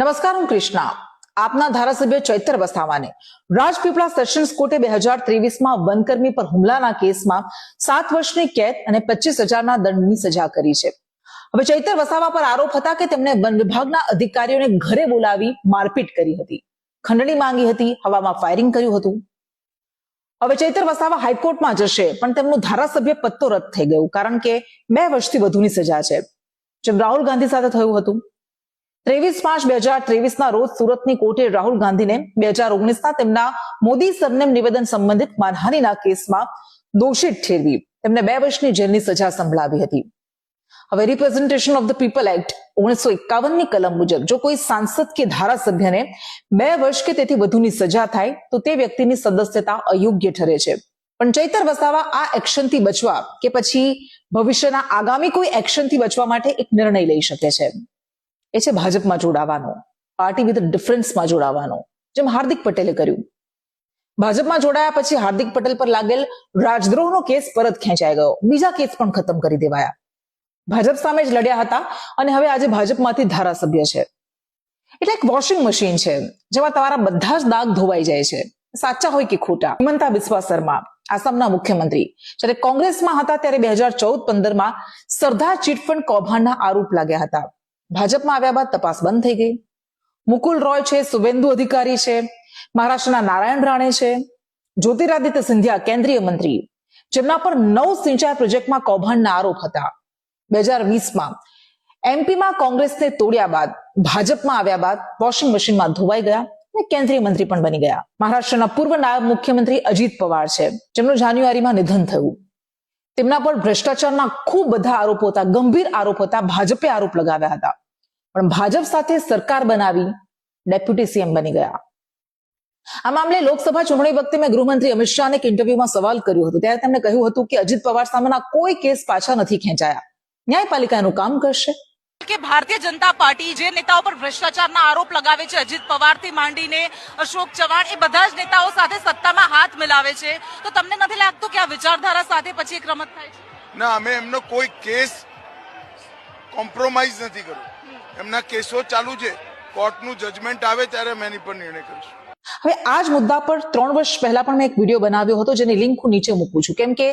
નમસ્કાર, હું કૃષ્ણા. આપના ધારાસભ્ય ચૈતર વસાવાને રાજપીપળા સેશન્સ કોર્ટે 2023માં વનકર્મી પર હુમલાના કેસમાં 7 વર્ષની કેદ અને 25,000ના દંડની સજા કરી છે. હવે ચૈતર વસાવા પર આરોપ હતા કે તેમણે વન વિભાગના અધિકારીઓને ઘરે બોલાવી મારપીટ કરી હતી, ખંડણી માંગી હતી, હવામાં ફાયરિંગ કર્યું હતું. હવે ચૈતર વસાવા હાઈકોર્ટમાં જશે, પણ તેમનું ધારાસભ્ય પદ તો રદ થઈ ગયું, કારણ કે 2 વર્ષથી વધુની સજા છે, જેમ રાહુલ ગાંધી સાથે થયું હતું. 23/5/2023ના રોજ સુરતની કોર્ટે રાહુલ ગાંધીને 2019ના તેમના મોદી સરનેમ નિવેદન સંબંધિત માનહાનિના કેસમાં દોષિત ઠેરવી તેમને 2 વર્ષની જેલની સજા સંભળાવી હતી. હવે Representation of the People Act 1951ની કલમ મુજબ જો કોઈ સાંસદ કે ધારાસભ્યને 2 વર્ષ કે તેથી વધુની સજા થાય તો તે વ્યક્તિની સદસ્યતા અયોગ્ય ઠરે છે. પણ ચૈતર વસાવા આ એક્શનથી બચવા કે પછી ભવિષ્યના આગામી કોઈ એક્શનથી બચવા માટે એક નિર્ણય લઈ શકે છે. એ છે ભાજપમાં જોડાવાનો, પાર્ટી વિથ ડિફરન્સમાં જોડાવાનો, જેમ હાર્દિક પટેલે કર્યું. ભાજપમાં જોડાયા પછી હાર્દિક પટેલ પર લાગેલ રાજદ્રોહનો કેસ પરત ખેંચાઈ ગયો, બીજા કેસ પણ ખતમ કરી દેવાયા. ભાજપ સામે જ લડ્યા હતા અને હવે આજે ભાજપમાંથી ધારાસભ્ય છે. એટલે એક વોશિંગ મશીન છે જેમાં તમારા બધા જ દાગ ધોવાઈ જાય છે, સાચા હોય કે ખોટા. હિમંતા બિસ્વા શર્મા આસામના મુખ્યમંત્રી જ્યારે કોંગ્રેસમાં હતા ત્યારે 2014-15માં સરદાર ચીટફંડ કૌભાંડના આરોપ લાગ્યા હતા. ભાજપમાં આવ્યા બાદ તપાસ બંધ થઈ ગઈ. મુકુલ રોય છે, શુવેન્દુ અધિકારી છે, મહારાષ્ટ્રના નારાયણ રાણે છે, જ્યોતિરાદિત્ય સિંધિયા કેન્દ્રીય મંત્રી, જેમના પર 9 સિંચાઈ પ્રોજેક્ટમાં કૌભાંડના આરોપ હતા. 2020માં એમપીમાં કોંગ્રેસને તોડ્યા બાદ ભાજપમાં આવ્યા બાદ વોશિંગ મશીનમાં ધોવાઈ ગયા અને કેન્દ્રીય મંત્રી પણ બની ગયા. મહારાષ્ટ્રના પૂર્વ નાયબ મુખ્યમંત્રી અજીત પવાર છે, જેમનું જાન્યુઆરીમાં નિધન થયું. તેમના પર ભ્રષ્ટાચારના ખૂબ બધા આરોપો હતા, ગંભીર આરોપ હતા. ભાજપે આરોપ લગાવ્યા હતા, પણ ભાજપ સાથે સરકાર બનાવી ડેપ્યુટી સીએમ બની ગયા. આ મામલે લોકસભા ચૂંટણી વખતે મેં ગૃહમંત્રી અમિત શાહને એક ઇન્ટરવ્યુમાં સવાલ કર્યો હતો, ત્યારે તેમણે કહ્યું હતું કે અજીત પવાર સામેના કોઈ કેસ પાછા નથી ખેંચાયા, ન્યાયપાલિકાનું કામ કરશે. કે ભારતીય જનતા પાર્ટી જે નેતાઓ પર ભ્રષ્ટાચારના આરોપ લગાવે છે, અજીત પવારથી માંડીને અશોક ચવ્હાણ, એ બધા જ નેતાઓ સાથે સત્તામાં હાથ મિલાવે છે, તો તમને નથી લાગતું કે આ વિચારધારા સાથે પછી એક રમત થાય છે? ના, અમે એમનો કોઈ કેસ કોમ્પ્રોમાઇઝ નથી કર્યો. એમના કેસો ચાલુ છે, કોર્ટનું જજમેન્ટ આવે ત્યારે અમે એની પર નિર્ણય કરીશું. હવે આ જ મુદ્દા પર 3 વર્ષ પહેલા પણ મેં એક વિડીયો બનાવ્યો હતો, જેની લિંક હું નીચે મૂકું છું, કેમ કે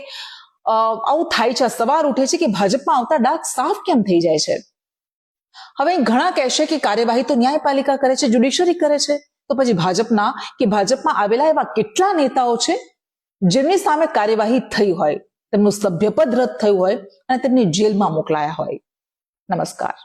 આવું થાય છે. સવાલ ઉઠે છે કે ભાજપમાં આવતા ડાઘ સાફ કેમ થઈ જાય છે. હવે ઘણા કહેશે કે કાર્યવાહી તો ન્યાયપાલિકા કરે છે, જ્યુડિશરી કરે છે, તો પછી ભાજપમાં આવેલા એવા કેટલા નેતાઓ છે જેમની સામે કાર્યવાહી થઈ હોય, તેમનું સભ્યપદ રદ થયું હોય અને તેમની જેલમાં મોકલાયા હોય. નમસ્કાર.